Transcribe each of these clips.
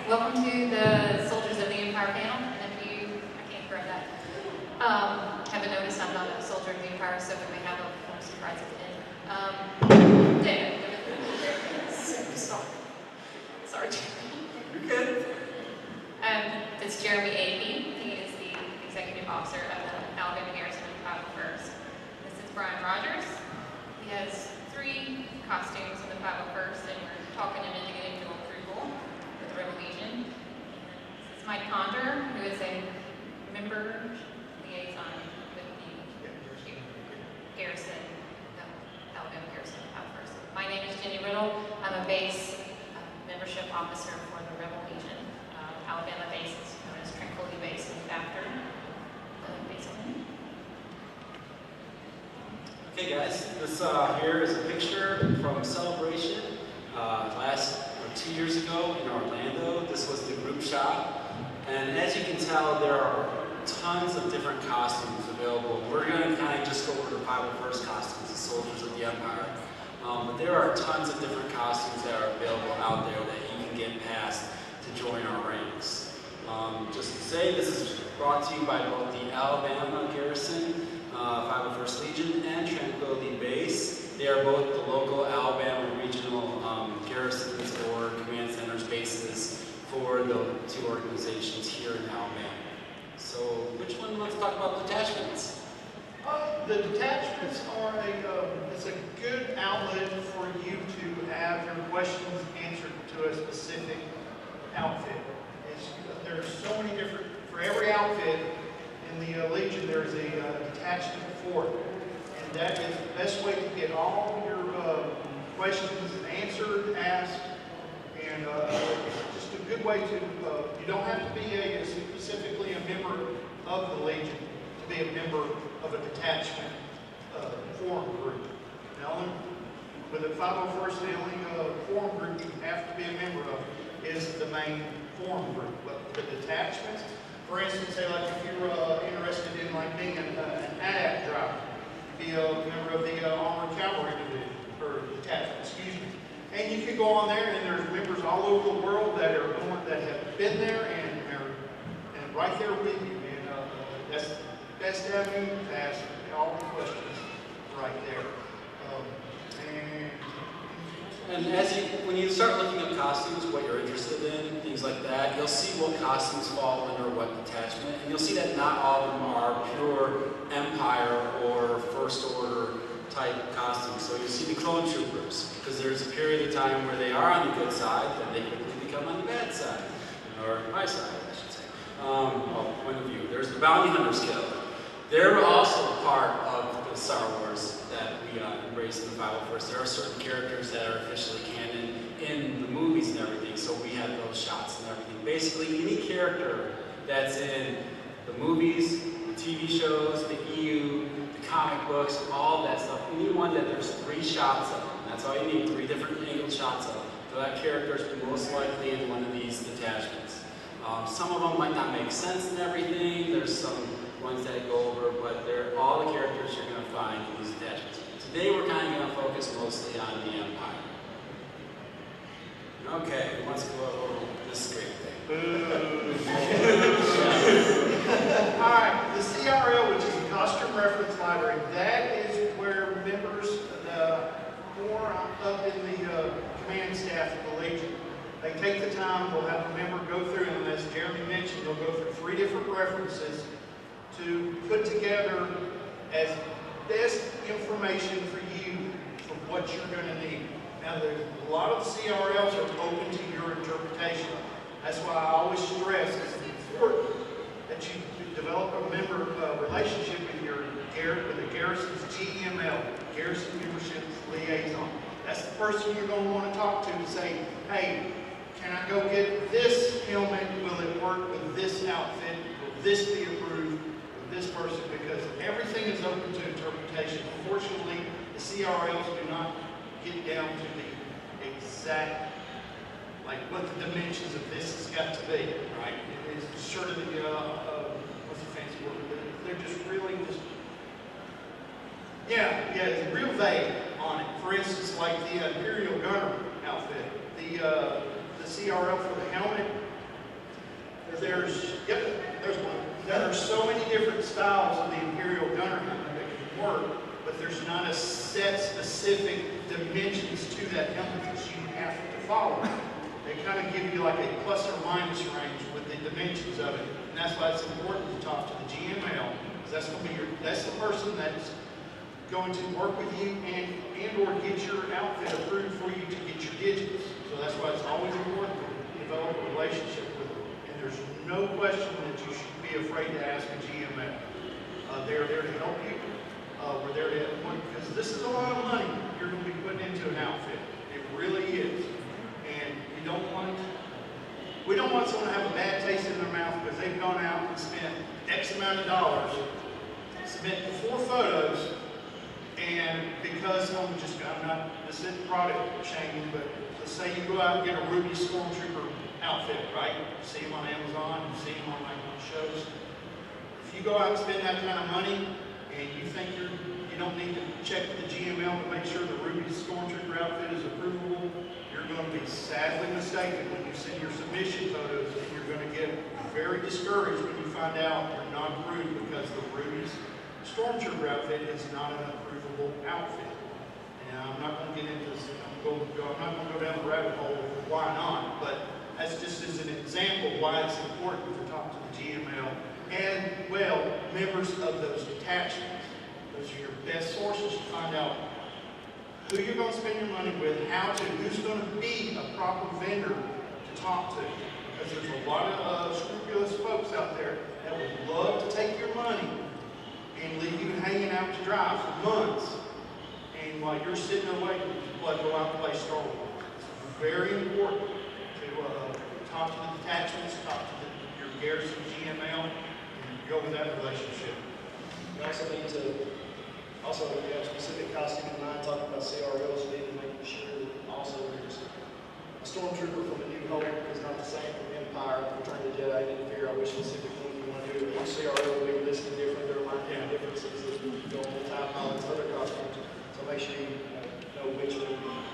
welcome to the Soldiers of the Empire panel. And if you, I can't grab that, haven't noticed I'm not a soldier of the Empire, so we may have a little surprise at the end. Dan. Sorry, Jeremy. You're good. It's Jeremy A.P. He is the executive officer of the Alabama Garrison of 501st. This is Brian Rogers. He has 3 costumes in the 501st, and we're talking him into getting to a approval with the Rebel Legion. This is Mike Condor, who is a member liaison with the Garrison, the Alabama Garrison of 501st. My name is Jenny Riddle. I'm a base membership officer for the Rebel Legion. Alabama base is known as Tranquility Base, named after the base on it. Okay, guys, this here is a picture from a celebration last 2 years ago in Orlando. This was the group shot, and as you can tell, there are tons of different costumes available. We're going to kind of just go over the 501st costumes, the Soldiers of the Empire. But there are tons of different costumes that are available out there that you can get past to join our ranks. Just to say, this is brought to you by both the Alabama Garrison, 501st Legion, and Tranquility Base. They are both the local Alabama regional garrisons or command centers bases for the 2 organizations here in Alabama. So, which one wants to talk about detachments? The detachments are it's a good outlet for you to have your questions answered to a specific outfit. There's so many different, for every outfit in the Legion, there's a detachment for it. And that is the best way to get all your questions answered, asked, and just a good way to, you don't have to be specifically a member of the Legion to be a member of a detachment forum group. Now, with the 501st, the only forum group you have to be a member of is the main forum group. But the detachments, for instance, say like if you're interested in like being an ADAP driver, be a member of the Armored Cavalry Division, or detachment, excuse me. And you can go on there, and there's members all over the world that are that have been there and are right there with you. And that's the best avenue to ask all the questions right there. And when you start looking up costumes, what you're interested in, things like that, you'll see what costumes fall under what detachment, and you'll see that not all of them are pure Empire or First Order type costumes. So you'll see the clone troopers, because there's a period of time where they are on the good side, then they quickly become on the bad side, or my side, I should say. Point of view. There's the Bounty Hunters Guild. They're also part of the Star Wars that we embrace in the 501st. There are certain characters that are officially canon in the movies and everything, so we have those shots and everything. Basically, any character that's in the movies, the TV shows, the EU, the comic books, all that stuff, anyone that there's 3 shots of, and that's all you need, 3 different angled shots of, so that character is most likely in one of these detachments. Some of them might not make sense and everything. There's some ones that go over, but they're all the characters you're going to find in these attachments. Today we're kind of going to focus mostly on the Empire. Okay, who wants to go over this great thing? Alright, the CRL, which is the Costume Reference Library, that is where members more up in the command staff of the Legion, they take the time, they'll have a member go through, and as Jeremy mentioned, they'll go through 3 different references to put together as best information for you for what you're going to need. Now, there's a lot of CRLs are open to your interpretation. That's why I always stress it's important that you develop a member relationship with the Garrison's GML, Garrison Membership Liaison. That's the person you're going to want to talk to say, hey, can I go get this helmet? Will it work with this outfit? Will this be approved? This person, because everything is open to interpretation. Unfortunately, the CRLs do not get down to the exact, like what the dimensions of this has got to be, right? It's sort of the, what's the fancy word? They're just really just, it's real vague on it. For instance, like the Imperial Gunner outfit, the CRL for the helmet There's one. There are so many different styles of the Imperial gunner helmet that can work, but there's not a set specific dimensions to that helmet that you have to follow. They kind of give you like a plus or minus range with the dimensions of it, and that's why it's important to talk to the GML, because that's going to be that's the person that's going to work with you and or get your outfit approved for you to get your digits. So that's why it's always important to develop a relationship with them. And there's no question that you should be afraid to ask a GML. They're there to help you. We're there to help you because this is a lot of money you're going to be putting into an outfit. It really is. And we don't want someone to have a bad taste in their mouth because they've gone out and spent X amount of dollars, submit 4 photos, and because I'm not, this isn't product shaming, but let's say you go out and get a Ruby Stormtrooper outfit, right? You see them on Amazon, you see them on like shows. If you go out and spend that kind of money, and you think you don't need to check with the GML to make sure the Ruby Stormtrooper outfit is approvable, you're going to be sadly mistaken when you send your submission photos, and you're going to get very discouraged when you find out you're not approved because the Ruby's Stormtrooper outfit is not an approvable outfit. And I'm not going to get into this, I'm not going to go down the rabbit hole of why not, but that's just as an example why it's important to talk to the GML and, well, members of those detachments. Those are your best sources to find out who you're going to spend your money with, who's going to be a proper vendor to talk to. Because there's a lot of scrupulous folks out there that would love to take your money and leave you hanging out to dry for months. And while you're sitting there waiting to go out and play Star Wars. It's very important to talk to the detachments, talk to your Garrison GML, and go with that relationship. You also need to, if you have specific costume in mind, talking about CRLs, you need to make sure that also there's a Stormtrooper from A New Hope is not the same from Empire, Return of the Jedi. You need to figure out which specific one you want to do. Each CRL will be listed different. There might be differences that you go on the time pilots, other costumes. So make sure you know which one you want.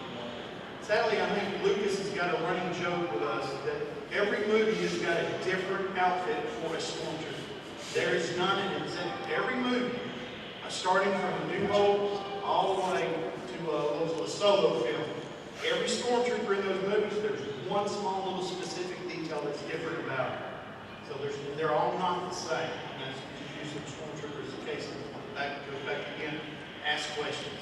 Sadly, I think Lucas has got a running joke with us that every movie has got a different outfit for a Stormtrooper. There is not an exact, every movie, starting from A New Hope all the way to a solo film. Every Stormtrooper in those movies, there's one small little specific detail that's different about it. So they're all not the same. And that's using Stormtroopers as a case in point. Goes back again, ask questions.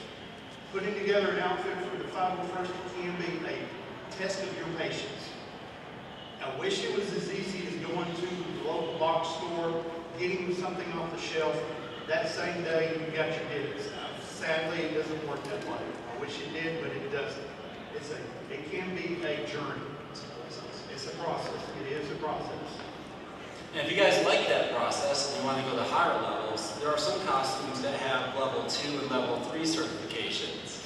Putting together an outfit for the 501st can be a test of your patience. I wish it was as easy as going to the local box store, getting something off the shelf. That same day, you got your digits. Sadly, it doesn't work that way. I wish it did, but it doesn't. It can be a journey. It's a process. It is a process. And if you guys like that process and you want to go to higher levels, there are some costumes that have level 2 and level 3 certifications.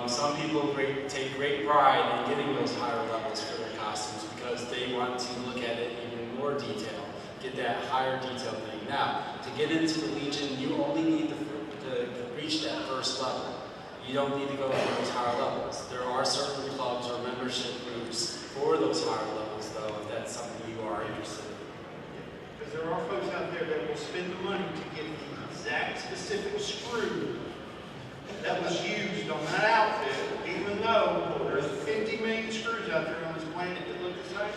Some people take great pride in getting those higher levels for their costumes because they want to look at it in even more detail, get that higher detail thing. Now, to get into the Legion, you only need to reach that first level. You don't need to go to those higher levels. There are certain clubs or membership groups for those higher levels, though, if that's something you are interested in. Because there are folks out there that will spend the money to get the exact specific screw that was used on that outfit, even though there's 50 million screws out there on this planet that look the same.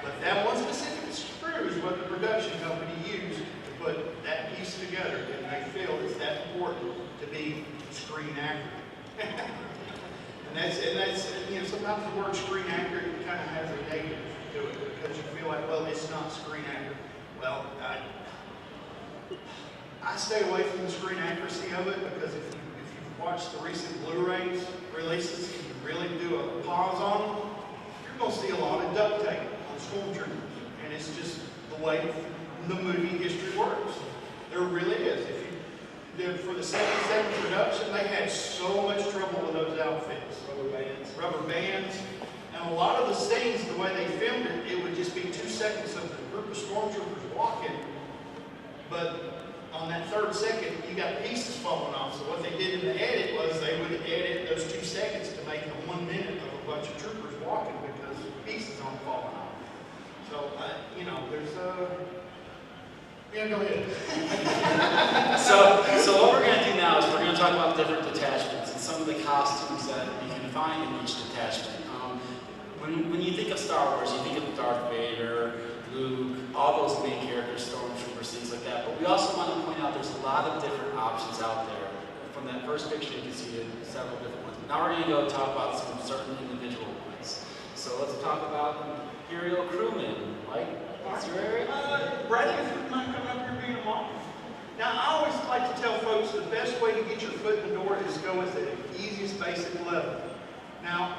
But that one specific screw is what the production company used to put that piece together, and they feel it's that important to be screen accurate. and that's sometimes the word screen accurate kind of has a negative to it because you feel like, well, it's not screen accurate. Well, I stay away from the screen accuracy of it because if you've watched the recent Blu-rays releases and you really do a pause on them, you're going to see a lot of duct tape on Stormtroopers. And it's just the way the movie history works. There really is. For the 77 production, they had so much trouble with those outfits. Rubber bands. And a lot of the scenes, the way they filmed it, it would just be 2 seconds of the group of Stormtroopers walking. But on that 3rd second, you got pieces falling off. So what they did in the edit was they would edit those 2 seconds to make it 1 minute of a bunch of troopers walking because pieces aren't falling off. So So, you know, there's yeah, go ahead. So what we're going to do now is we're going to talk about different detachments and some of the costumes that you can find in each detachment. When you think of Star Wars, you think of Darth Vader, Luke, all those main characters, stormtroopers, things like that. But we also want to point out there's a lot of different options out there. From that first picture, you can see several different ones. Now we're going to go talk about some certain individual ones. So let's talk about Imperial crewmen. Mike, what's your area? Brady, if you mind coming up here being a mom. Now, I always like to tell folks the best way to get your foot in the door is go with the easiest basic level. Now,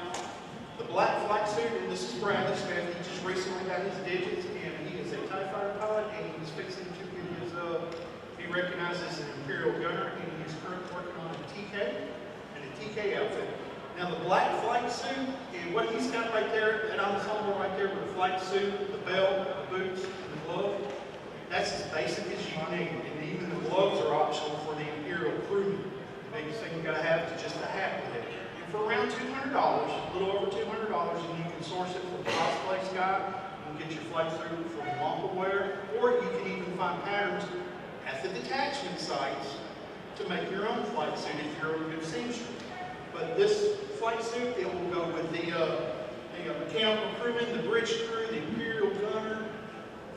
the black flight suit, and this is Bradley Smith, he just recently got his digits, and he is a TIE fighter pilot, and he's fixing to get his, be recognized as an Imperial gunner, and he's currently working on a TK, and a TK outfit. Now, the black flight suit, and what he's got right there, that ensemble right there with the flight suit, the belt, the boots, and the glove, that's as basic as you need, and even the gloves are optional for the Imperial crewman. The biggest thing you gotta have is just a hat with it. And for around $200, a little over $200, and you can source it from Cosplay Sky, you can get your flight suit from Wear, or you can even find patterns at the detachment sites to make your own flight suit if you're a good seamstress. But this flight suit, it will go with the mechanical crewman, the bridge crew, the Imperial gunner,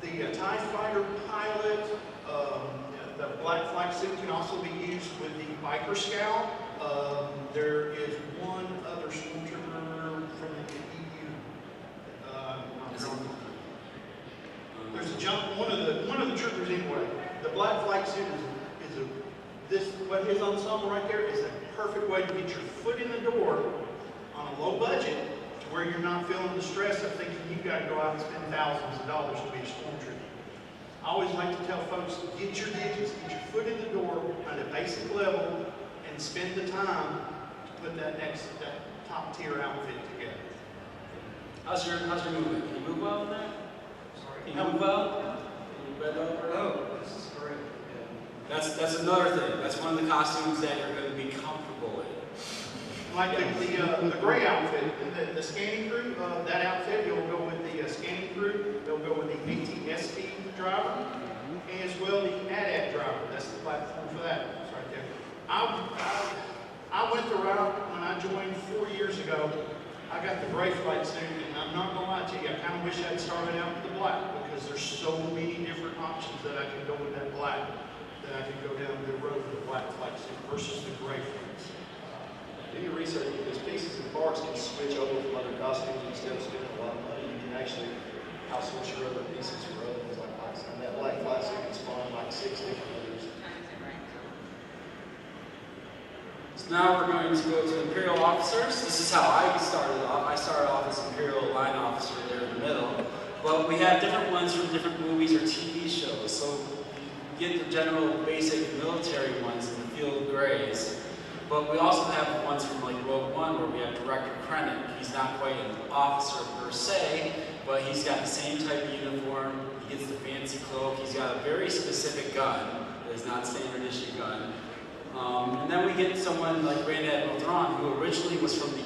the TIE fighter pilot. The black flight suit can also be used with the biker scout. There is one other stormtrooper from the EU. There's a jump. One of the troopers anyway. The black flight suit what his ensemble right there is a perfect way to get your foot in the door on a low budget to where you're not feeling the stress of thinking you've got to go out and spend thousands of dollars to be a stormtrooper. I always like to tell folks, get your digits, get your foot in the door at a basic level, and spend the time to put that top tier outfit together. How's your movement? Can you move well in there? Sorry. Can you move well? Can you bend over? Oh, this is great. That's another thing. That's one of the costumes that you're going to be comfortable in. Like the gray outfit, the scanning crew, that outfit, it'll go with the scanning crew, they'll go with the ATST driver, and as well the ADAT driver. That's the platform for that. It's right there. I went the route when I joined 4 years ago. I got the gray flight suit, and I'm not going to lie to you, I kind of wish I'd started out with the black, because there's so many different options that I can go with that black, that I can go down the road with the black flight suit versus the gray flight suit. Do your research, because pieces and parts can switch over from other costumes instead of spending a lot of money. You can actually outsource your other pieces for other things like that. And that black flight suit can spawn like 6 different others. So now we're going to go to Imperial Officers. This is how I started off. I started off as Imperial Line Officer there in the middle. But we have different ones from different movies or TV shows. So you get the general basic military ones in the field grays. But we also have ones from like Rogue One where we have Director Krennic. He's not quite an officer per se, but he's got the same type of uniform. He gets the fancy cloak. He's got a very specific gun. It is not a standard issue gun. And then we get someone like Grand Admiral Thrawn, who originally was from the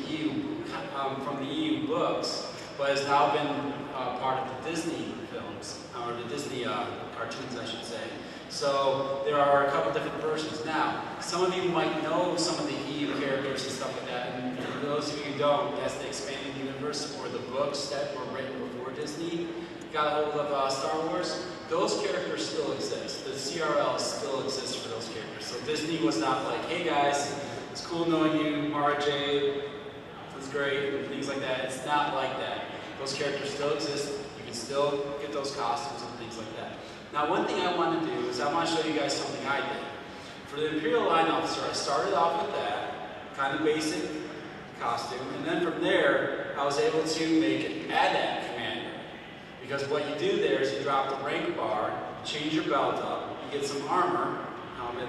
EU books, but has now been part of the Disney films, or the Disney cartoons, I should say. So there are a couple different versions. Now, some of you might know some of the EU characters and stuff like that, and for those of you who don't, that's the expanded universe or the books that were written before Disney got a hold of Star Wars. Those characters still exist. The CRL still exists for those characters. So Disney was not like, hey guys, it's cool knowing you, Mara Jade, it's great, and things like that. It's not like that. Those characters still exist. You can still get those costumes and things like that. Now, one thing I want to do is I want to show you guys something I did. For the Imperial Line Officer, I started off with that, kind of basic costume, and then from there, I was able to make an ADAT commander. Because what you do there is you drop the rank bar, change your belt up, you get some armor, helmet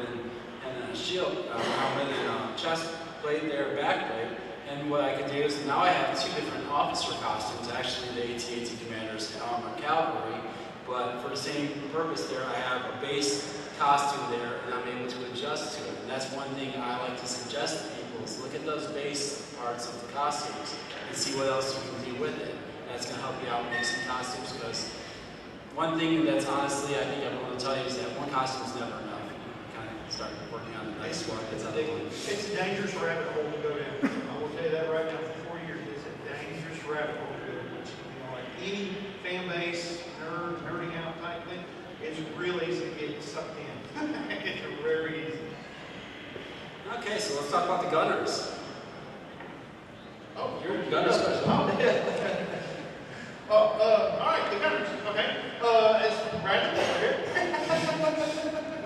and a shield, helmet and chest plate there, back plate, and what I could do is now I have 2 different officer costumes, actually the AT-AT Commander's Armor Cavalry, but for the same purpose there, I have a base costume there, and I'm able to adjust to it. And that's one thing I like to suggest to people is look at those base parts of the costumes and see what else you can do with it. that's going to help you out make some costumes, because one thing that's honestly, I think everyone will tell you is that one costume is never enough. You kind of start working on the next one. It's a dangerous rabbit hole to go down. I will tell you that right now for 4 years. It's a dangerous rabbit hole to go down. Like any fan base, nerding out type thing, it's really easy to get sucked in. It's very easy. Okay, so let's talk about the gunners. Oh, You're the gunners special. All right, the gunners. Okay. As Brandon over here.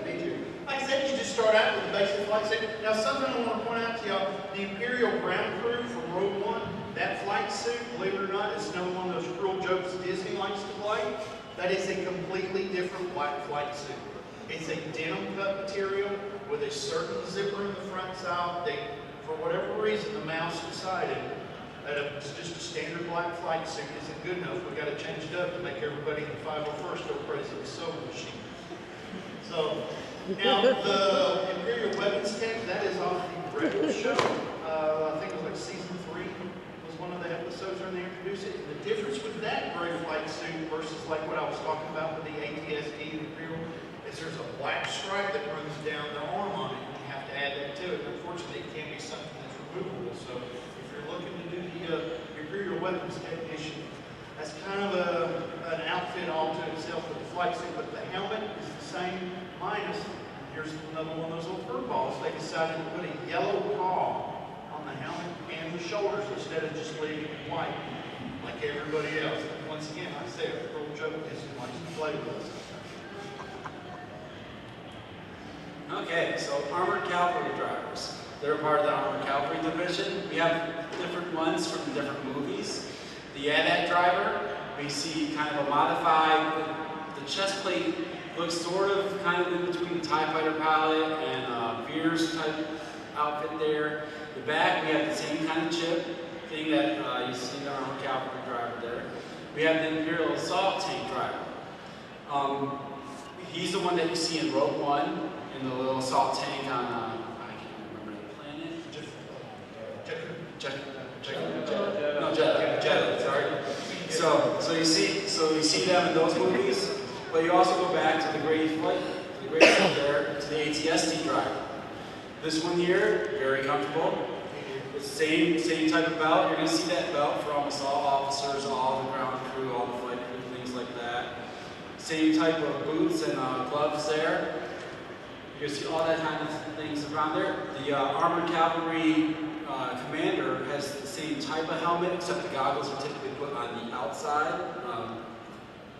Me too. Like I said, you just start out with the basic flight suit. Now, something I want to point out to y'all: the Imperial ground crew from Rogue One, that flight suit, believe it or not, is another one of those cruel jokes Disney likes to play. That is a completely different black flight suit. It's a denim cut material with a certain zipper in the front side. For whatever reason, the mouse decided that it's just a standard black flight suit isn't good enough. We got to change it up to make everybody in the 501st go crazy with sewing machine. So now the Imperial Weapons Tech, that is off the Rebel show. I think it was like season 3 was one of the episodes when they introduced it. And the difference with that gray flight suit versus like what I was talking about with the ATSD and Imperial is there's a black stripe that runs down the arm on it, and you have to add that to it. Unfortunately, it can't be something that's removable. So if you're looking to do the Imperial Weapons Technician, that's kind of an outfit all to itself with the flight suit, but the helmet is the same minus. Here's another one of those little curveballs. They decided to put a yellow paw on the helmet and the shoulders instead of just leaving it white like everybody else. And once again, like I said, the little joke is likes to play with us. Okay, so armored cavalry drivers. They're a part of the armored cavalry division. We have different ones from different movies. The AT-AT driver, we see kind of a modified, the chest plate looks sort of kind of in between the TIE Fighter pilot and Veer's type outfit there. The back, we have the same kind of chip thing that you see in the armored cavalry driver there. We have the Imperial assault tank driver. He's the one that you see in Rogue One, in the little assault tank on, I can't remember the planet. Jeddah, sorry. So you see them in those movies, but you also go back to the gray flight there, to the ATSD driver. This one here, very comfortable. It's the same type of belt. You're going to see that belt for almost all officers, all the ground crew, all the flight crew, things like that. Same type of boots and gloves there. You can see all that kind of things around there. The armored cavalry commander has the same type of helmet, except the goggles are typically put on the outside.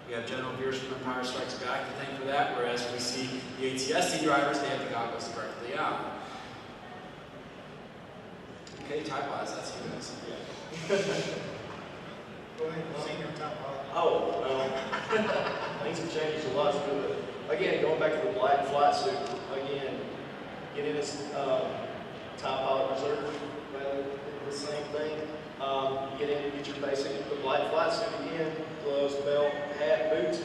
We have General Veers from Empire Strikes Back to thank for that, whereas we see the ATSD drivers, they have the goggles directly on. Okay, type-wise, that's you guys. Go ahead, senior top pilot. Oh, well, things have changed a lot. But again, going back to the black flight suit, again, getting this TIE Pilot Reserve, the same thing. Get in, get your basic, the black flight suit again, gloves, belt, hat, boots.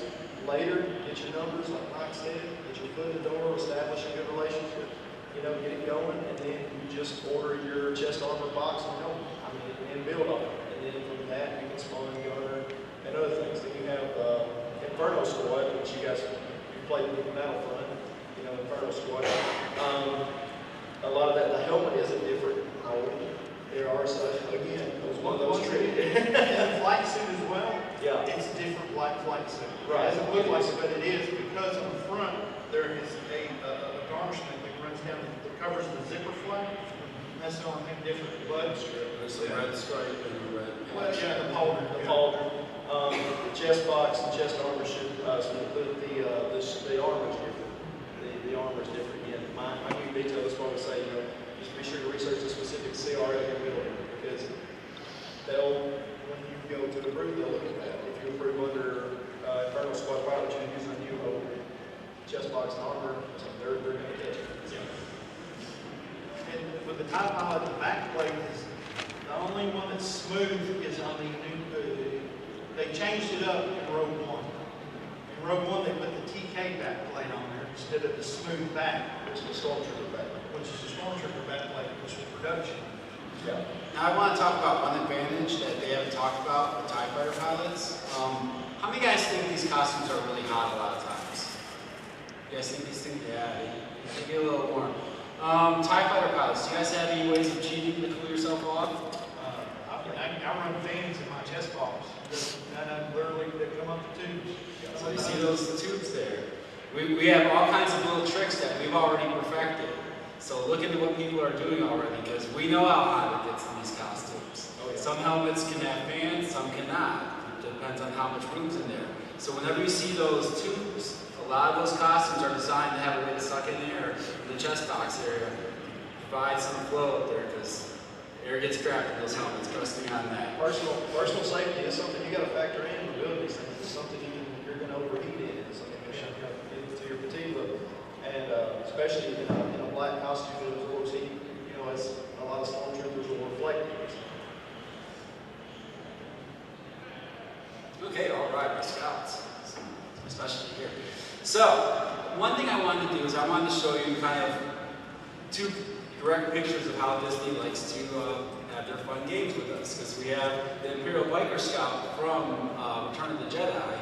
Later, get your numbers, like Mike said, get your foot in the door, establish a good relationship, get it going, and then you just order your chest armor box and helmet, and build on it. And then from that, you can spawn gunner and other things. Then you have Inferno Squad, which you guys played with the Battlefront, Inferno Squad. A lot of that, the helmet isn't different. There are such, again, it was one of those tricks. And the flight suit as well, Yeah. it's a different black flight suit. Right. It doesn't look like it, but it is, because on the front, there is a garnishment that runs down, that covers the zipper flap. That's the only thing different. But There's a red stripe and a red. well, yeah, the pauldron. The pauldron, the chest box, and chest armor should, the armor is different. The armor is different. Again, my new detail is going to say, just be sure to research the specific CRL you're building, because when you go to approve, they'll look at that. If you approve under Inferno Squad pilot, you're using a new whole chest box and armor, so they're going to catch it. And with the TIE Pilot, the back plate is the only one that's smooth is on the new. They changed it up in Rogue One. In Rogue One, they put the TK back plate on there instead of the smooth back, Which is the Stormtrooper back. which is the Stormtrooper back plate, which was production. Yeah. Now I want to talk about one advantage that they haven't talked about with TIE Fighter pilots. Scouts. How many guys think these costumes are really hot a lot of times? You guys think these things? Yeah, they get a little warm. TIE fighter pilots, do you guys have any ways of cheating to cool yourself off? I run fans in my chest box. And literally, they come up the tubes. So you see those tubes there. We have all kinds of little tricks that we've already perfected. So look into what people are doing already, because we know how hot it gets in these costumes. Oh, yeah. Some helmets can have fans, some cannot. It depends on how much room's in there. So whenever you see those tubes, a lot of those costumes are designed to have a way to suck in air in the chest box area, provide some flow up there, because air gets trapped in those helmets. Trust me on that. Personal safety is something you got to factor in when building these things. It's something you're going to overheat in. It's something that should get to your fatigue level. And especially in a black costume that absorbs heat, as a lot of stormtroopers will reflect things. Okay, all right, my scouts. Especially here. So, one thing I wanted to do is I wanted to show you kind of two direct pictures of how Disney likes to have their fun games with us. Because we have the Imperial Biker Scout from Return of the Jedi,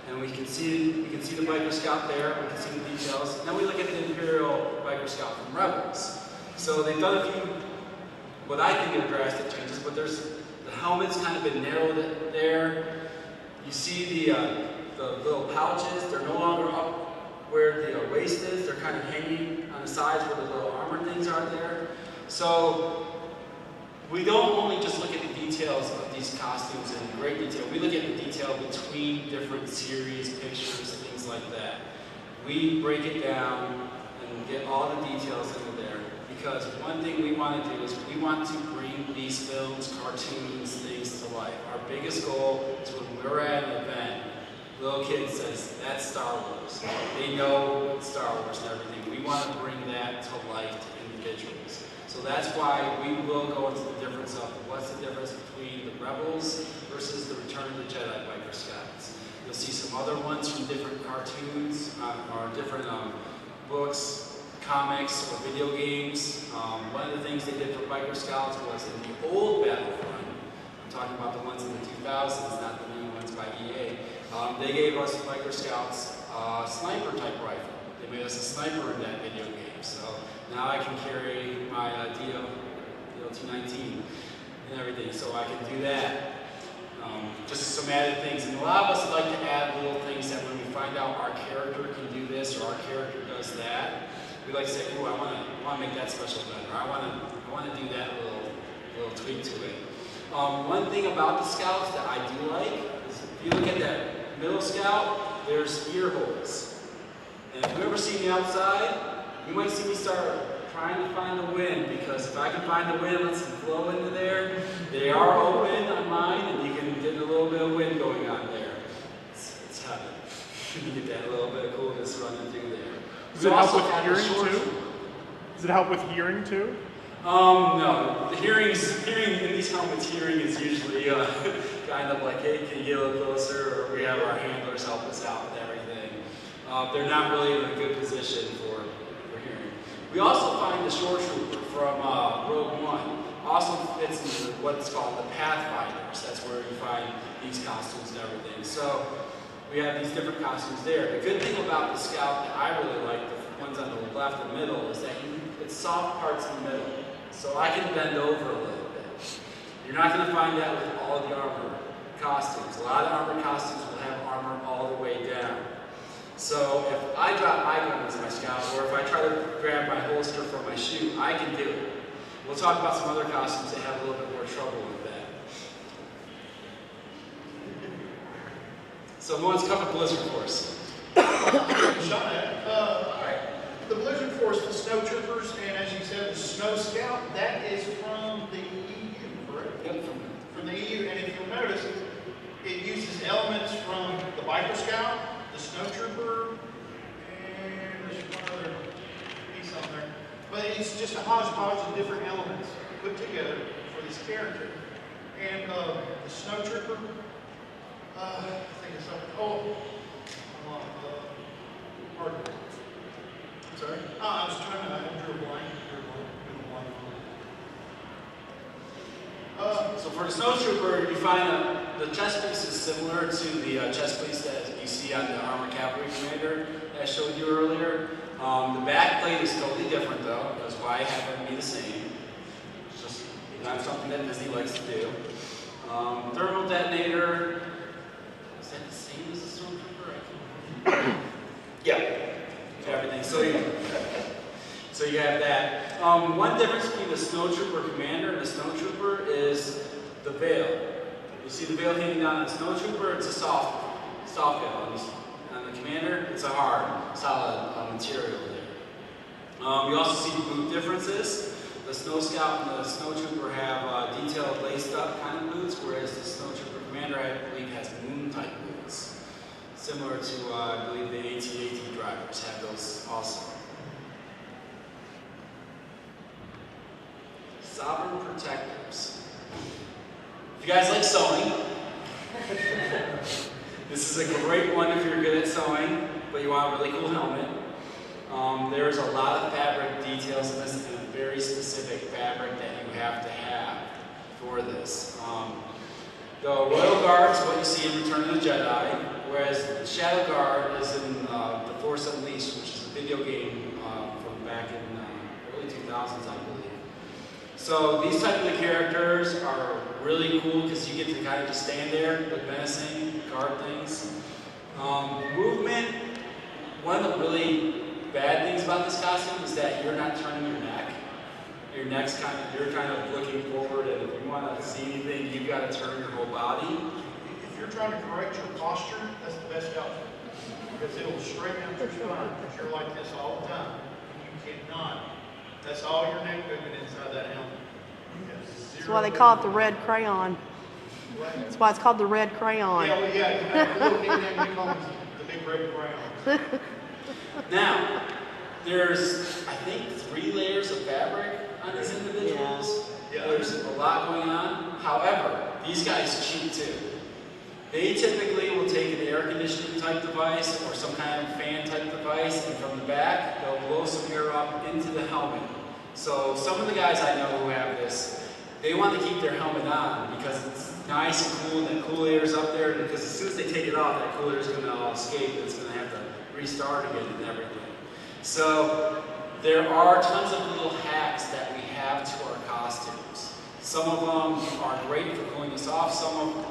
and we can see the Biker Scout there. We can see the details. And then we look at the Imperial Biker Scout from Rebels. So they've done a few, what I think are drastic changes, but the helmet's kind of been narrowed there. You see the little pouches, they're no longer up where the waist is, they're kind of hanging on the sides where the little armor things are there. So we don't only just look at the details of these costumes in great detail, we look at the detail between different series, pictures, things like that. We break it down and get all the details into there, because one thing we want to do is we want to bring these films, cartoons, things to life. Our biggest goal is when we're at an event, little kid says, that's Star Wars. They know Star Wars and everything. We want to bring that to life to individuals. So that's why we will go into the difference of what's the difference between the Rebels versus the Return of the Jedi Biker Scouts. You'll see some other ones from different cartoons or different books, comics, or video games. One of the things they did for Biker Scouts was in the old Battlefront, I'm talking about the ones in the 2000s, not the new ones by EA, they gave us Biker Scouts a sniper type rifle. They made us a sniper in that video game. So now I can carry my DL219 and everything, so I can do that. Just some added things. And a lot of us like to add little things that when we find out our character can do this or our character does that, we like to say, "Ooh, I want to make that special better. I want to do that little tweak to it." One thing about the Scouts that I do like is if you look at that middle Scout, there's ear holes. And if you ever see me outside, you might see me start trying to find the wind, because if I can find the wind and let some flow into there, they are open on mine, and you can get a little bit of wind going on there. It's heaven. You get that little bit of coolness running through there. Does it help with hearing too? Does it help with hearing too? No. The hearing in these helmets, hearing is usually kind of like, hey, can you get a little closer? Or we have our handlers help us out with everything. They're not really in a good position for hearing. We also find the Shore Trooper from Rogue One also fits into what's called the Pathfinders. That's where you find these costumes and everything. So we have these different costumes there. The good thing about the Scout that I really like, the ones on the left and middle, is that it's soft parts in the middle. So I can bend over a little bit. You're not going to find that with all the armor costumes. A lot of armor costumes will have armor all the way down. So if I drop my gun as my Scout, or if I try to grab my holster from my shoe, I can do it. We'll talk about some other costumes that have a little bit more trouble with that. So who wants to cover Blizzard Force? The Blizzard Force, the Snow Troopers, and as you said, the Snow Scout, that is from the EU, correct? Yep. From the EU, and if you'll notice, it uses elements from the Biker Scout, the Snow Trooper, and there's one other piece on there. But it's just a hodgepodge of different elements put together for this character. And the Snow Trooper, I think it's something, pardon me. Sorry? I was trying to, I drew a blank. So for the Snow Trooper, you find the chest piece is similar to the chest piece that you see on the Armored Cavalry Commander that I showed you earlier. The back plate is totally different though. That's why I have them be the same. It's just not something that Disney likes to do. Thermal detonator. Is that the same as the Stormtrooper? Yeah. Everything. So you have that. One difference between the Snowtrooper Commander and the Snowtrooper is the veil. You see the veil hanging down on the Snowtrooper, it's a soft veil. On the Commander, it's a hard, solid material there. You also see the boot differences. The Snow Scout and the Snowtrooper have detailed laced up kind of boots, whereas the Snowtrooper Commander, I believe, has moon-type boots. Similar to, I believe, the AT-AT drivers have those also. Sovereign Protectors. If you guys like sewing, this is a great one if you're good at sewing, but you want a really cool helmet. There's a lot of fabric details in this and a very specific fabric that you have to have for this. The Royal Guard is what you see in Return of the Jedi, whereas the Shadow Guard is in The Force Unleashed, which is a video game from back in early 2000s, I believe. So these type of characters are really cool because you get to kind of just stand there, look menacing, guard things. Movement, one of the really bad things about this costume is that you're not turning your neck. Your neck's you're kind of looking forward, and if you want to see anything, you've got to turn your whole body. If you're trying to correct your posture, that's the best outfit. Because it'll straighten out your spine, because you're like this all the time. You cannot. That's all your neck movement inside that helmet. That's why they call it the red crayon. What? That's why it's called the red crayon. Yeah, well, yeah, the little nickname we call it the big red crayon. Now, there's, I think, 3 layers of fabric on these individuals. Yeah. There's a lot going on. However, these guys cheat too. They typically will take an air conditioning type device or some kind of fan type device, and from the back, they'll blow some air up into the helmet. So some of the guys I know who have this, they want to keep their helmet on because it's nice and cool, and that cool air's up there, because as soon as they take it off, that cool air's going to all escape, and it's going to have to restart again and everything. So there are tons of little hacks that we have to our costumes. Some of them are great for cooling us off. Some of them,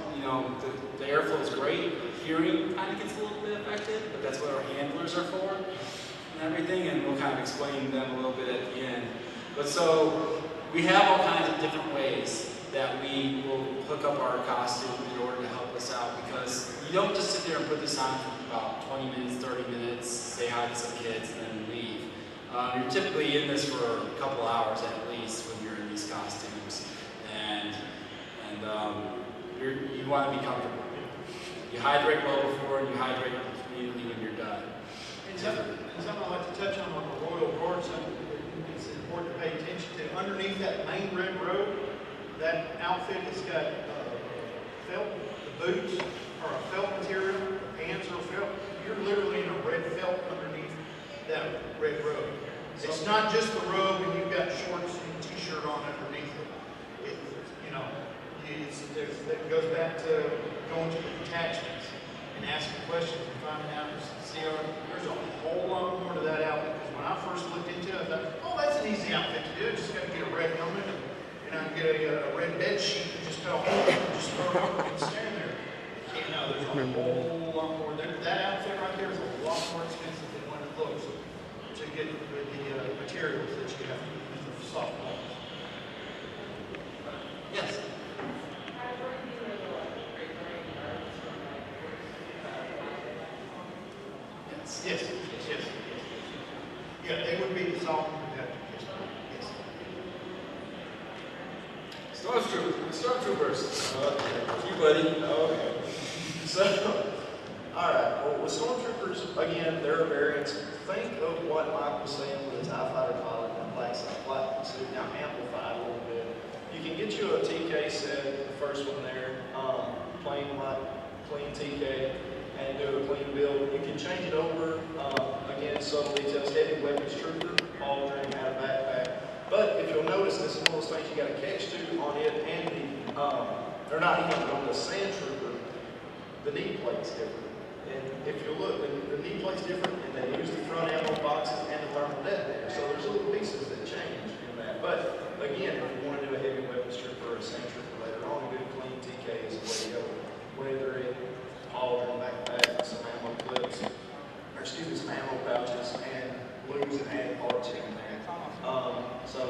the airflow is great. Hearing kind of gets a little bit affected, but that's what our handlers are for and everything, and we'll kind of explain them a little bit at the end. But so we have all kinds of different ways that we will hook up our costume in order to help us out, because you don't just sit there and put this on for about 20 minutes, 30 minutes, say hi to some kids, and then leave. You're typically in this for a couple hours at least when you're in these costumes, and you want to be comfortable. You hydrate well before, and you hydrate immediately when you're done. And something I'd like to touch on the Royal Guard, something it's important to pay attention to. Underneath that main red robe, that outfit has got felt. The boots are a felt material, the pants are felt. You're literally in a red felt underneath that red robe. It's not just the robe and you've got shorts and t-shirt on underneath it. It goes back to going to the detachments and asking questions and finding out. There's a whole lot more to that outfit. Because when I first looked into it, I thought, oh, that's an easy outfit to do. I just got to get a red helmet and I can get a red bed sheet and just cut a hole and just throw it over and stand there. There's a whole lot more. That outfit right there is a lot more expensive than what it looks to get the materials that you have to use the soft parts. Yes. Yes. Yeah, they would be the soft protectors. Yes. Stormtroopers. You buddy. Okay. So, alright, well, with Stormtroopers, again, there are variants. Think of what Mike was saying with a TIE Fighter pilot and black suit, now amplified a little bit. You can get you a TK set, the first one there, plain TK, and do a clean build. You can change it over, again, subtle details, heavy weapons trooper, all dream out of backpack. But if you'll notice, this is one of those things you got to catch to on it and the, they're not even on the sand trooper. the knee plate's different. And if you look, the knee plate's different, and they use the front ammo boxes and the thermal detonator. So there's little pieces that change in that. But again, if you want to do a heavy weapon stripper or a sand stripper later on, a good clean TK is the way to go. Whether it all in backpack, some ammo clips, or excuse me, some ammo pouches, and lose and add parts in there. So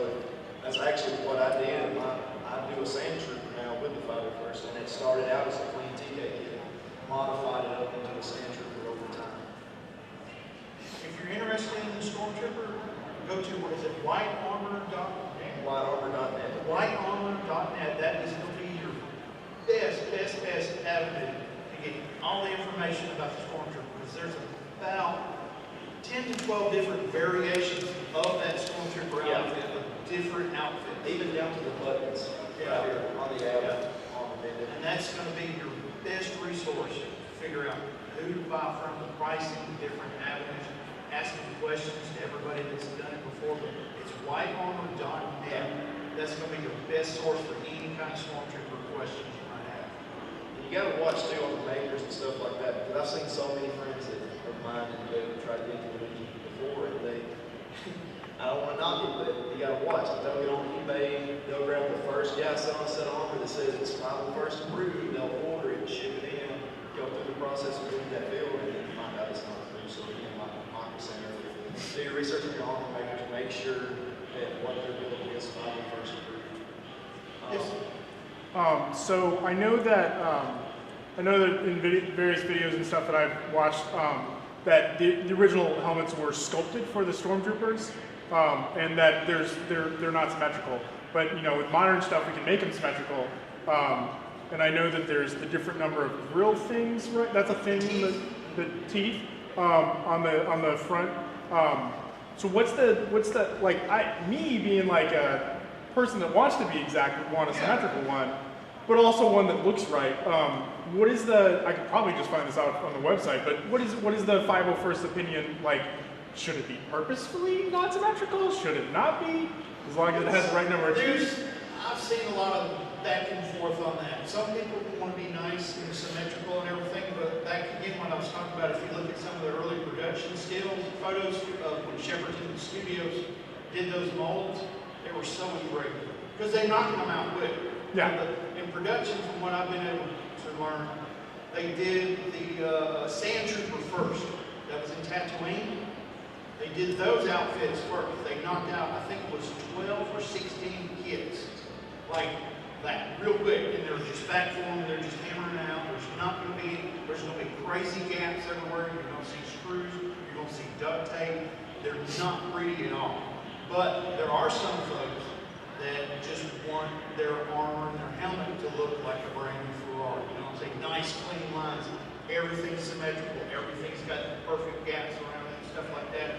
that's actually what I did. I do a sand trooper now with the 501st, and it started out as a clean TK kit, modified it up into a sand trooper over time. If you're interested in the Stormtrooper, go to, what is it, whitearmor.net. Whitearmor.net. Whitearmor.net, that is going to be your best avenue to get all the information about the Stormtrooper, because there's about 10 to 12 different variations of that Stormtrooper outfit, with different outfits. Even down to the buttons right here on the app, on the bed. And that's going to be your best resource to figure out who to buy from, the pricing, different avenues, asking questions to everybody that's done it before. But it's whitearmor.net. That's going to be your best source for any kind of Stormtrooper questions you might have. And you got to watch too on the makers and stuff like that, because I've seen so many friends of mine and they've tried to get into it before, and they, I don't want to knock it, but you got to watch. They'll get on eBay, they'll grab the first set of armor that says it's 501st approved, they'll order it, ship it in, go through the process of doing that build, and then find out it's not approved. So again, like Michael saying earlier, do your research on your armor makers, make sure that what they're building is 501st approved. So I know that in various videos and stuff that I've watched, that the original helmets were sculpted for the Stormtroopers, and that they're not symmetrical. But with modern stuff, we can make them symmetrical. And I know that there's the different number of grill things, right? That's a thing, the teeth on the front. So what's the like? Me being like a person that wants to be exact would want a symmetrical one, but also one that looks right. What is I could probably just find this out on the website, but what is the 501st opinion like? Should it be purposefully not symmetrical? Should it not be? As long as it has the right number of teeth? I've seen a lot of back and forth on that. Some people want to be nice and symmetrical and everything, but back again, when I was talking about, if you look at some of the early production skills, photos of when Shepperton Studios did those molds, they were so irregular because they're knocking them out quick. Yeah. In production, from what I've been able to learn, they did the Sand Trooper first. That was in Tatooine. They did those outfits first. They knocked out, I think it was 12 or 16 kits, like that, real quick. And they're just back for them. They're just hammering it out. There's going to be crazy gaps everywhere. You're going to see screws. You're going to see duct tape. They're not pretty at all. But there are some folks that just want their armor and their helmet to look like a brand new Ferrari. You know what I'm saying? Nice, clean lines. Everything's symmetrical. Everything's got perfect gaps around it and stuff like that.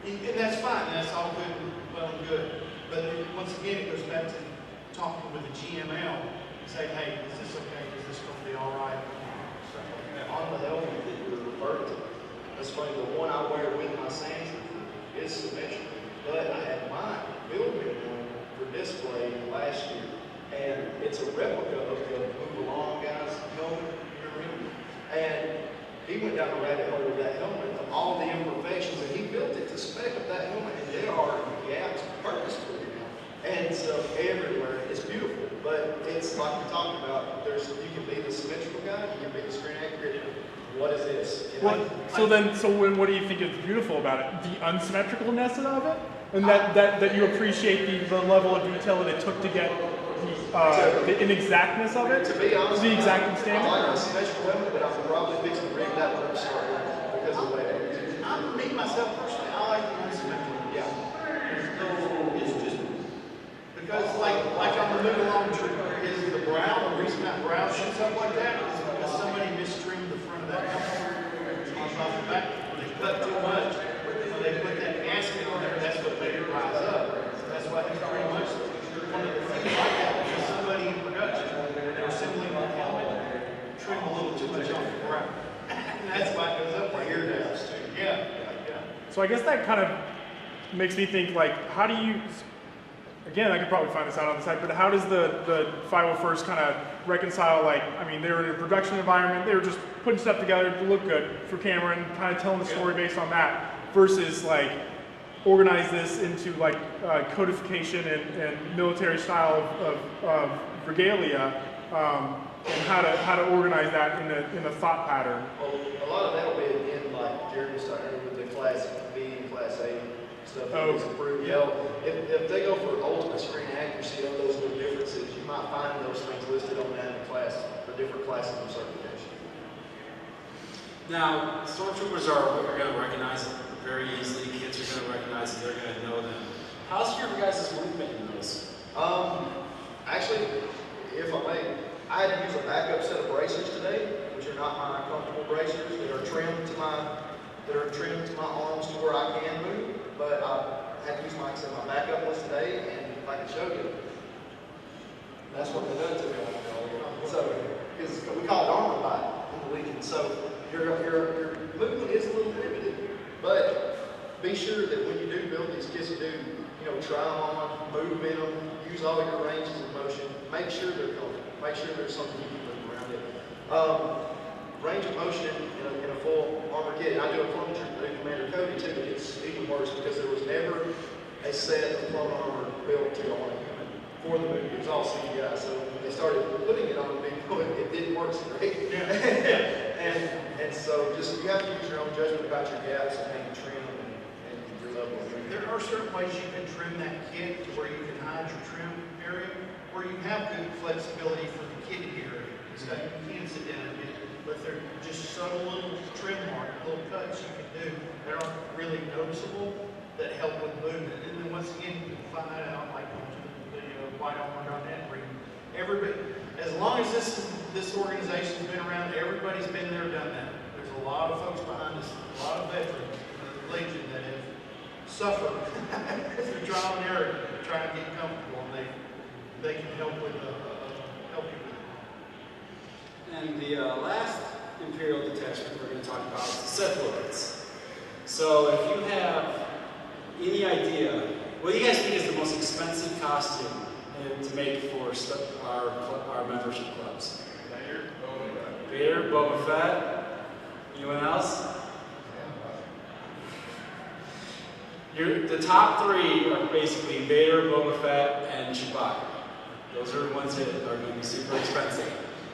And that's fine. That's all good, well and good. But once again, it goes back to talking with the GML and say, hey, is this okay? Is this going to be all right? Stuff like that. On the helmet that you were referring to, that's funny, the one I wear with my sand trooper is symmetrical, but I had mine building one for display last year, and it's a replica of the Move Along guy's helmet, you remember him? And he went down the rabbit hole with that helmet of all the imperfections, and he built it to spec of that helmet, and there are gaps purposefully now, and stuff everywhere. It's beautiful, but it's like we talked about, you can be the symmetrical guy, you can be the screen accurate. What is this? What do you think is beautiful about it? The unsymmetricalness of it? And that you appreciate the level of detail that it took to get the inexactness of it? To be honest, the exacting standard? I like a symmetrical weapon, but I'm probably fixing to rig that one up because of the way it is. Me, myself, personally, I like the unsymmetrical. Yeah. It's just because, like on the Move Along trooper, is the brow, the reason that brow shoots up like that is because somebody mistrimmed the front of that helmet on top of the back. When they cut too much, when they put that gasket on there, that's what made it rise up. That's why he's pretty much one of the few like that, because somebody in production, they were assembling the helmet, trimmed a little too much off the brow. And that's why it goes up like here down too. Yeah. So I guess that kind of makes me think, like, how do you, again, I could probably find this out on the site, but how does the 501st kind of reconcile, like, I mean, they were in a production environment, they were just putting stuff together to look good for camera and kind of telling the story based on that, versus like organize this into like codification and military style of regalia, and how to organize that in a thought pattern. Well, a lot of that will be again, like Jeremy started with the Class B and Class A stuff that is approved. Yeah. If they go for ultimate screen accuracy on those little differences, you might find those things listed on that class for different classes of certification. Now, stormtroopers are going to recognize it very easily. Kids are going to recognize it. They're going to know them. How's your guys' movement in those? Actually, if I may, I had to use a backup set of bracers today, which are not my comfortable bracers. That are trimmed to my arms to where I can move. But I had to use my backup ones today, and if I can show you, that's what they done to me. So, because we call it armor bite in the Legion. So your movement is a little limited, but be sure that when you do build these kits, you do try them on, move in them, use all your ranges of motion. Make sure they're comfortable. Make sure there's something you can move around it. Range of motion in a full armor kit. And I do a clone trooper, I do Commander Cody too, but it's even worse because there was never a set of clone armor built to go on a human for the movie. It was all CGI. So when they started putting it on people, it didn't work so great. and so just you have to use your own judgment about your gaps and how you trim and your level of movement. There are certain ways you can trim that kit to where you can hide your trim area, where you have good flexibility for the kid area. So you can sit down and get it. But they're just subtle little trim marks, little cuts you can do that aren't really noticeable that help with movement. And then once again, you can find that out like on the whitearmor.net where everybody, as long as this organization's been around, everybody's been there, done that. There's a lot of folks behind us, a lot of veterans of the Legion that have suffered through trial and error to try to get comfortable, and they can help with help you with it. And the last Imperial detachment we're going to talk about is the Sith Lords. So if you have any idea, what do you guys think is the most expensive costume to make for our membership clubs? Vader, Boba Fett. Anyone else? The top three are basically Vader, Boba Fett, and Chewbacca. Those are the ones that are going to be super expensive.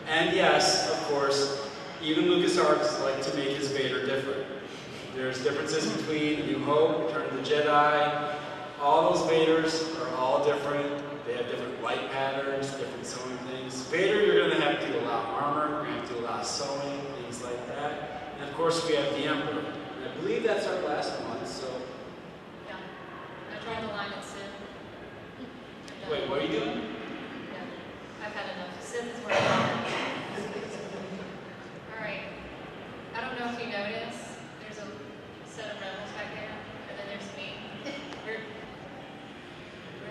And yes, of course, even LucasArts like to make his Vader different. There's differences between A New Hope, Return of the Jedi. All those Vaders are all different. They have different light patterns, different sewing things. Vader, you're going to have to do a lot of armor, you're going to have to do a lot of sewing, things like that. And of course, we have the Emperor. And I believe that's our last one, so. Yeah. I tried the line at Sid. Wait, what are you doing? Yeah. I've had enough. Sid is where I'm at. All right. I don't know if you noticed, there's a set of rebels back there, and then there's me. We're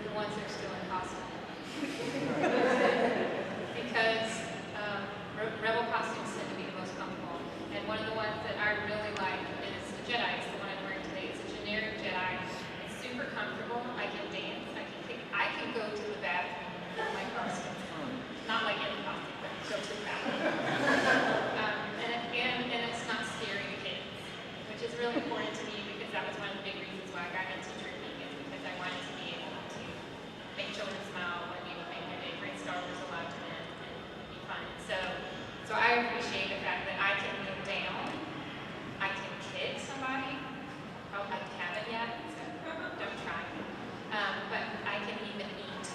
the ones that are still in costume. Because rebel costumes tend to be the most comfortable. And one of the ones that I really like is the Jedi. It's the one I'm wearing today. It's a generic Jedi. It's super comfortable. I can dance. I can go to the bathroom in my costume. Not like in the costume, but go to the bathroom. And it's not scary to kids, which is really important to me because that was one of the big reasons why I got into trooping, is because I wanted to be able to make children smile when we would make their day, bring Star Wars alive to them and be fun. So I appreciate the fact that I can kneel down, I can kick somebody. Oh, I haven't yet, so don't try. But I can even eat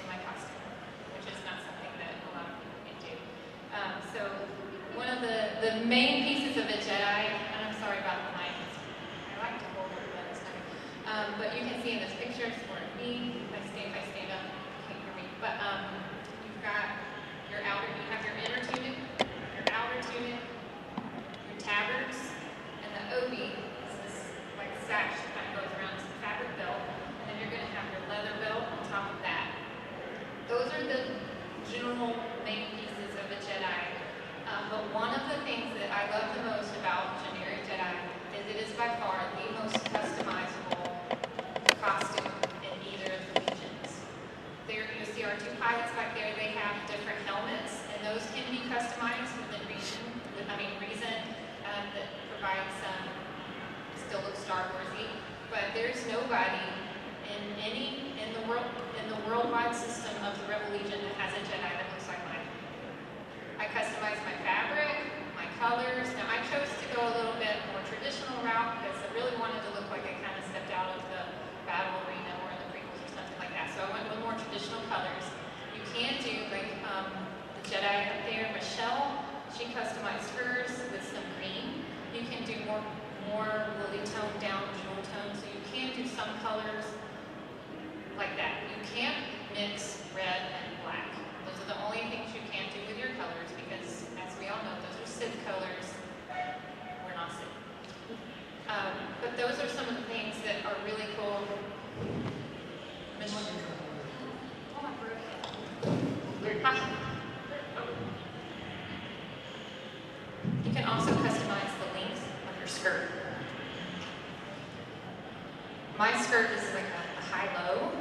in my costume, which is not something that a lot of people can do. So one of the main pieces of a Jedi, and I'm sorry about the mic, I like to hold it, but it's not. But you can see in this picture, it's for me. If I stand up, you can't hear me. But you've got your outer, you have your inner tunic, your outer tunic, your tabards, and the obi is this like sash that kind of goes around this fabric belt, and then you're going to have your leather belt on top of that. Those are the general main pieces of a Jedi. But one of the things that I love the most about generic Jedi is it is by far the most customizable costume in either of the legions. nobody in the worldwide system of the Rebel Legion that has a Jedi that looks like mine. I customize my fabric, my colors. Now I chose to go a little bit more traditional route because I really wanted to look like I kind of stepped out of the battle arena or in the prequels or something like that. So I went with more traditional colors. You can do like the Jedi up there, Michelle. She customized hers with some green. You can do more lily tone down jewel tone. So you can do some colors like that. You can't mix red and black. Those are the only things you can't do with your colors because, as we all know, those are Sith colors. We're not Sith. But those are some of the things that are really cool. Oh, I broke it. Ha. You can also customize the length of your skirt. My skirt is like a high-low.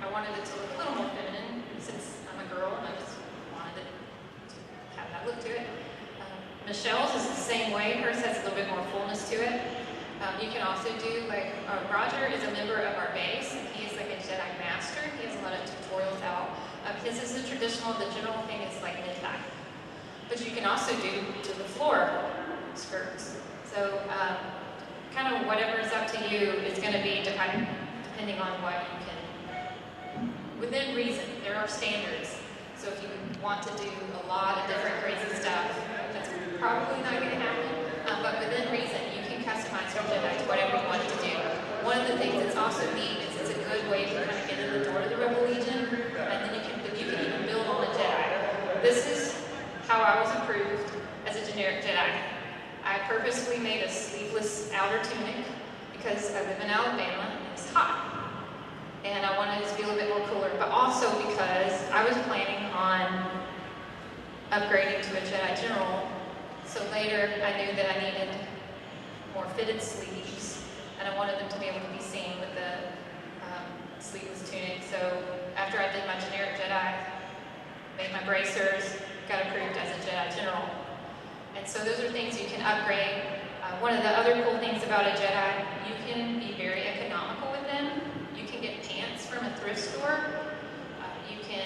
I wanted it to look a little more feminine since I'm a girl and I just wanted it to have that look to it. Michelle's is the same way. Hers has a little bit more fullness to it. You can also do like, Roger is a member of our base. He is like a Jedi master. He has a lot of tutorials out. His is the traditional, the general thing is like mid-thigh. But you can also do to the floor skirts. So kind of whatever is up to you is going to be depending on what you can, within reason. There are standards. So if you want to do a lot of different crazy stuff, that's probably not going to happen. But within reason, you can customize your Jedi to whatever you want it to do. One of the things that's also neat is it's a good way to kind of get in the door to the Rebel Legion, and then you can even build on a Jedi. This is how I was approved as a generic Jedi. I purposefully made a sleeveless outer tunic because I live in Alabama and it's hot. And I wanted it to be a little bit more cooler, but also because I was planning on upgrading to a Jedi General. So later I knew that I needed more fitted sleeves and I wanted them to be able to be seen with the sleeveless tunic. So after I did my generic Jedi, made my bracers, got approved as a Jedi General. And so those are things you can upgrade. One of the other cool things about a Jedi, you can be very economical with them. You can get pants from a thrift store. You can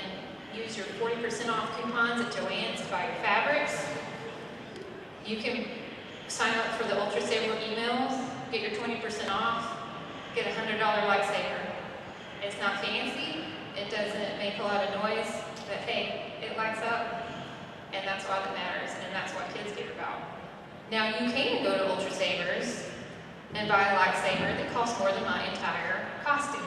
use your 40% off coupons at Joann's to buy your fabrics. You can sign up for the Ultra Saver emails, get your 20% off, get a $100 lightsaber. It's not fancy, it doesn't make a lot of noise, but hey, it lights up. And that's all that matters, and that's what kids care about. Now, you can go to Ultra Savers and buy a lightsaber that costs more than my entire costume.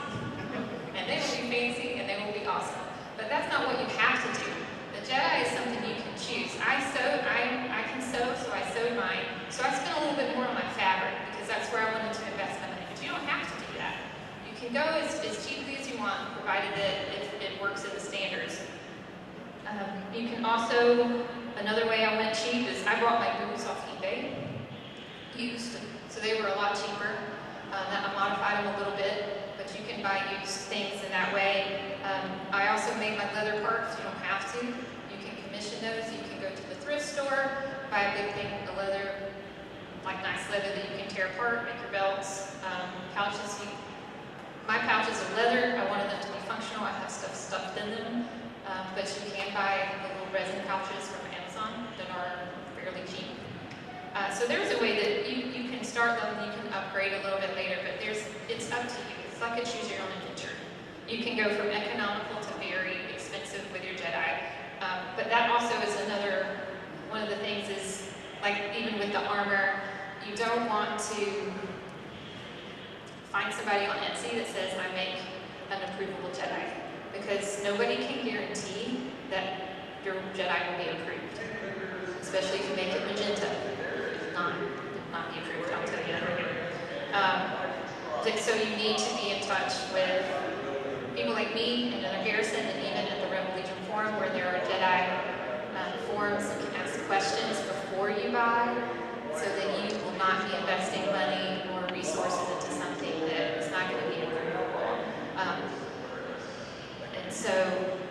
And they will be fancy, and they will be awesome. But that's not what you have to do. The Jedi is something you can choose. I can sew, so I sewed mine. So I spent a little bit more on my fabric, because that's where I wanted to invest my money. But you don't have to do that. You can go as cheaply as you want, provided that it works in the standards. You can also, another way I went cheap is I bought my boots off eBay, used, so they were a lot cheaper. I modified them a little bit, but you can buy used things in that way. I also made my leather parts, you don't have to. You can commission those, you can go to the thrift store, buy a big thing of leather, like nice leather that you can tear apart, make your belts, pouches. My pouches are leather, I wanted them to be functional, I have stuff stuffed in them. But you can buy the little resin pouches from Amazon that are fairly cheap. So there's a way that you can start them, you can upgrade a little bit later, but it's up to you. It's like a choose your own adventure. You can go from economical to very expensive with your Jedi. But that also is one of the things is, like even with the armor, you don't want to find somebody on Etsy that says, I make an approvable Jedi. Because nobody can guarantee that your Jedi will be approved, especially if you make it magenta. It will not be approved, I'll tell you that right here. So you need to be in touch with people like me and other Garrison, and even at the Rebel Legion Forum, where there are Jedi forums you can ask questions before you buy, so that you will not be investing money or resources into something that is not going to be approvable. So,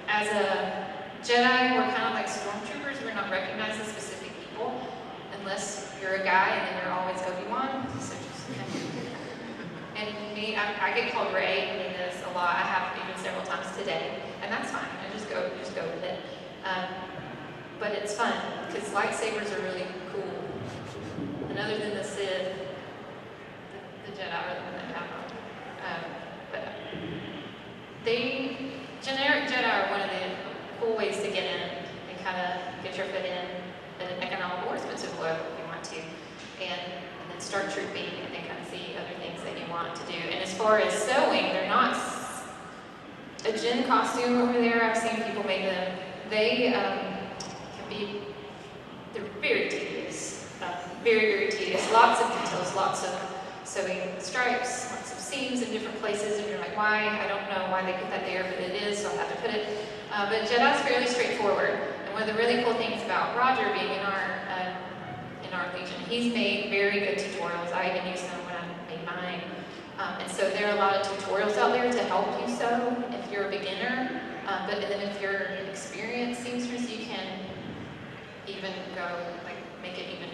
as a Jedi, we're kind of like stormtroopers. We're not recognized as specific people, unless you're a guy and then you're always Obi-Wan. So just, and me I get called Ray in this a lot. I have even several times today, and that's fine. I just go with it. But it's fun because lightsabers are really cool. And other than the Sith, the Jedi are the one that have them. But generic Jedi are one of the cool ways to get in and kind of get your foot in at an economical or expensive level if you want to. And then start trooping and then kind of see other things that you want to do. And as far as sewing, they're not a gin costume over there. I've seen people make them. They they're very tedious. Very, very tedious. Lots of details, lots of sewing stripes, lots of seams in different places, and you're like, why? I don't know why they put that there, but it is, so I have to put it. But Jedi's fairly straightforward. And one of the really cool things about Roger being in our Legion, he's made very good tutorials. I even use them when I made mine. And so there are a lot of tutorials out there to help you sew if you're a beginner. But then if you're an experienced seamstress, you can even go, like, make it even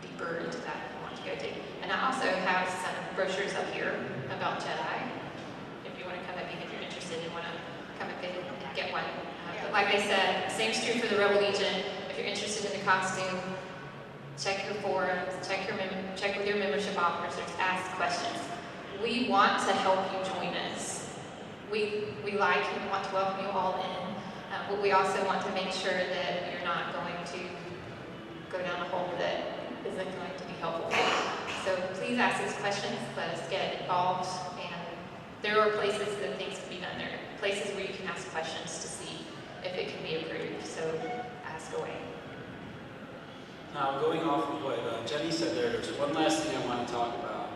deeper into that if you want to go to. And I also have some brochures up here about Jedi, if you want to come at me if you're interested and want to come and get one. But like I said, same's true for the Rebel Legion. If you're interested in the costume, check your forums, check with your membership officers, ask questions. We want to help you join us. We like and want to welcome you all in, but we also want to make sure that you're not going to go down a hole that isn't going to be helpful. So please ask us questions, let us get involved, and there are places that things can be done. There are places where you can ask questions to see if it can be approved, so ask away. Now, going off of what Jenny said there's one last thing I want to talk about.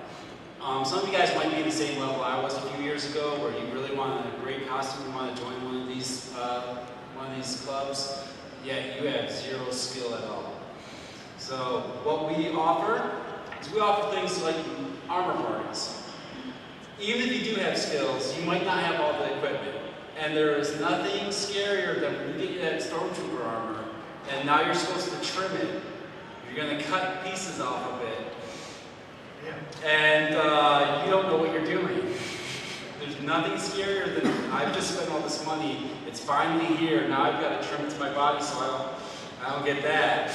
Some of you guys might be in the same level I was a few years ago, where you really want a great costume, you want to join one of these clubs, yet you have zero skill at all. So what we offer is we offer things like armor parties. Even if you do have skills, you might not have all the equipment. And there is nothing scarier than when you get that stormtrooper armor, and now you're supposed to trim it. You're going to cut pieces off of it, and you don't know what you're doing. There's nothing scarier than, I've just spent all this money, it's finally here, now I've got to trim it to my body so I don't get that.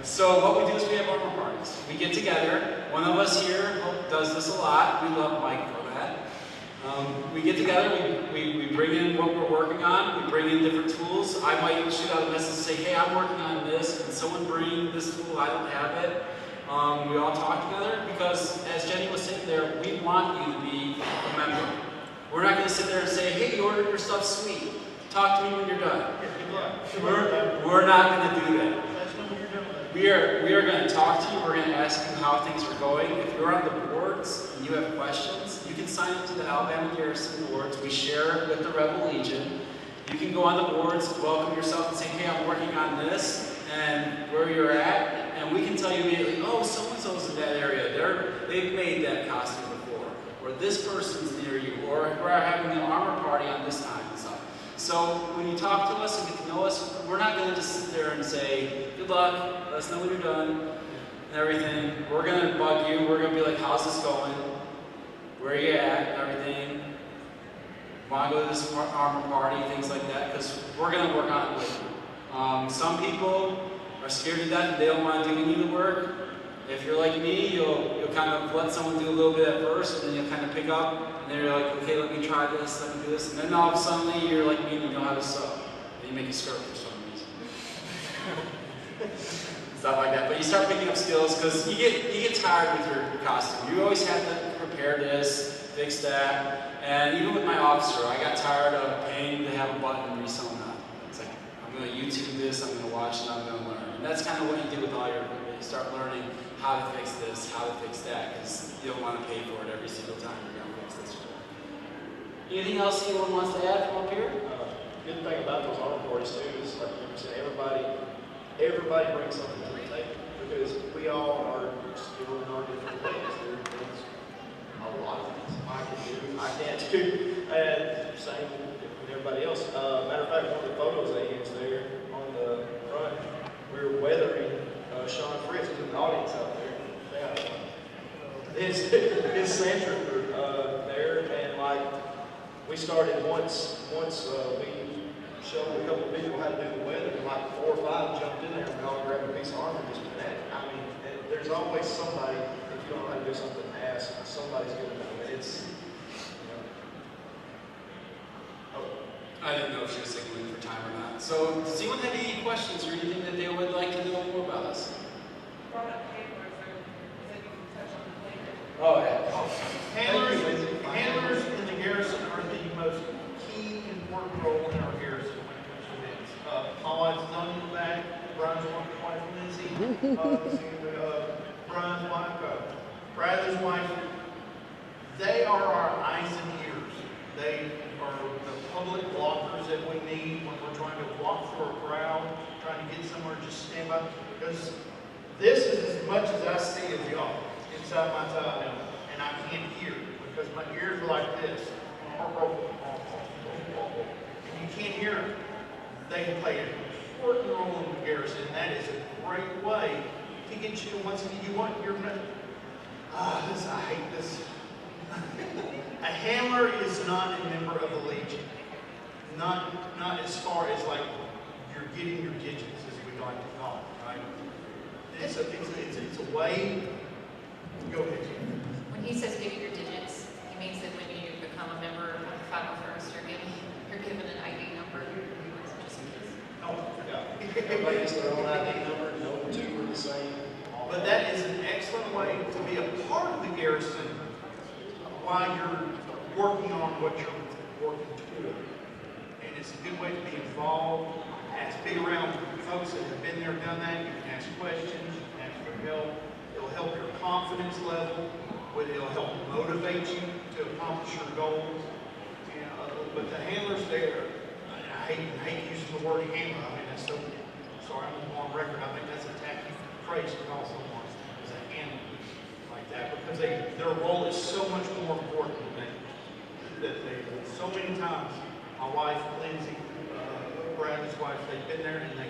So what we do is we have armor parties. We get together, one of us here does this a lot, we love Mike for that. We get together, we bring in what we're working on, we bring in different tools. I might shoot out a message and say, hey, I'm working on this, can someone bring this tool, I don't have it. We all talk together because, as Jenny was saying there, we want you to be a member. We're not going to sit there and say, hey, you ordered your stuff, sweet. Talk to me when you're done. We're not going to do that. We are going to talk to you, we're going to ask you how things are going. If you're on the boards and you have questions, you can sign up to the Alabama Garrison boards. We share with the Rebel Legion. You can go on the boards, welcome yourself and say, hey, I'm working on this, and where you're at, and we can tell you immediately, oh, so-and-so's in that area, they've made that costume before, or this person's near you, or we're having an armor party on this time and stuff. So when you talk to us and get to know us, we're not going to just sit there and say, good luck, let us know when you're done, and everything. We're going to bug you, we're going to be like, how's this going? Where are you at, and everything. Want to go to this armor party, things like that, because we're going to work on it with you. Some people are scared to death and they don't want to do any of the work. If you're like me, you'll kind of let someone do a little bit at first, and then you'll kind of pick up, and then you're like, okay, let me try this, let me do this, and then all of a sudden you're like me and you know how to sew. And you make a skirt for some reason. Stuff like that. But you start picking up skills because you get tired with your costume. You always have to prepare this, fix that. And even with my officer, I got tired of paying to have a button resewn on. It's like, I'm going to YouTube this, I'm going to watch it, I'm going to learn. And that's kind of what you do with all your equipment. You start learning how to fix this, how to fix that, because you don't want to pay for it every single time you're going to fix this. Anything else anyone wants to add from up here? Good thing about those armor parties too is, like you said, everybody brings something to the table because we all are skilled in our different ways. There's a lot of things I can do, I can't do, and same with everybody else. Matter of fact, one of the photos they used there on the front, we were weathering Sean Fritz was in the audience out there. his sand trooper there, and like we started once we showed a couple of people how to do the weather, and like 4 or 5 jumped in there and all grabbed a piece of armor and just went at it. I mean, there's always somebody, if you don't know how to do something, ask, somebody's going to know. And it's, I didn't know if she was signaling for time or not. So, does anyone have any questions or anything that they would like to know more about us? Oh, yeah. Handlers in the garrison are the most key important role in our garrison when it comes to events. My wife's done in the back. Brian's wife, Lindsay. Brian's wife, Bradley's wife. They are our eyes and ears. They are the public blockers that we need when we're trying to walk through a crowd, trying to get somewhere, just stand by. Because this is as much as I see of y'all inside my tie now, and I can't hear because my ears are like this. And you can't hear them. They play an important role in the garrison, and that is a great way to get you to once again. You want your I hate this. A handler is not a member of the Legion. Not as far as like you're getting your digits, as we like to call it, right? It's a way. Go ahead, Jim. When he says give you your digits, he means that when you become a member of the 501st, you're given an ID number. Just in case. Oh, yeah. everybody has their own ID number, no two are the same. But that is an excellent way to be a part of the garrison while you're working on what you're working toward. And it's a good way to be involved, and to be around folks that have been there, done that. You can ask questions, you can ask for help. It'll help your confidence level, it'll help motivate you to accomplish your goals. But the handlers there, I hate using the word handler. I mean, that's so, sorry, I'm on record. I think that's a tacky phrase to call someone as a handler like that, because their role is so much more important than so many times. My wife, Lindsay, Brad's wife, they've been there and they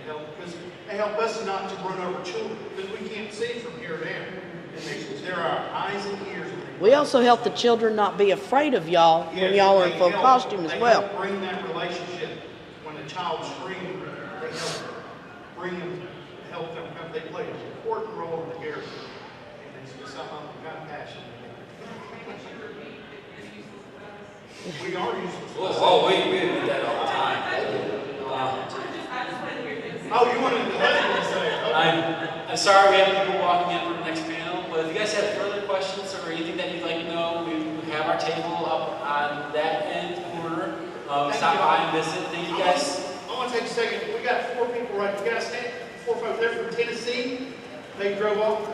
help us not to run over children, because we can't see from here to there. They're our eyes and ears. We also help the children not be afraid of y'all when y'all are in full costume as well. They help bring that relationship. When a child screams, they help bring them, help them come. They play an important role in the garrison. And it's just something I'm kind of passionate about. We are useless. Oh, we do that all the time. Oh, you wanted to say it? Okay. I'm sorry we have people walking in for the next panel, but if you guys have further questions or anything that you'd like to know, we have our table up on that end corner. Stop by and visit. Thank you guys. I want to take a second. We got 4 people right. We got 4 folks there from Tennessee. They drove off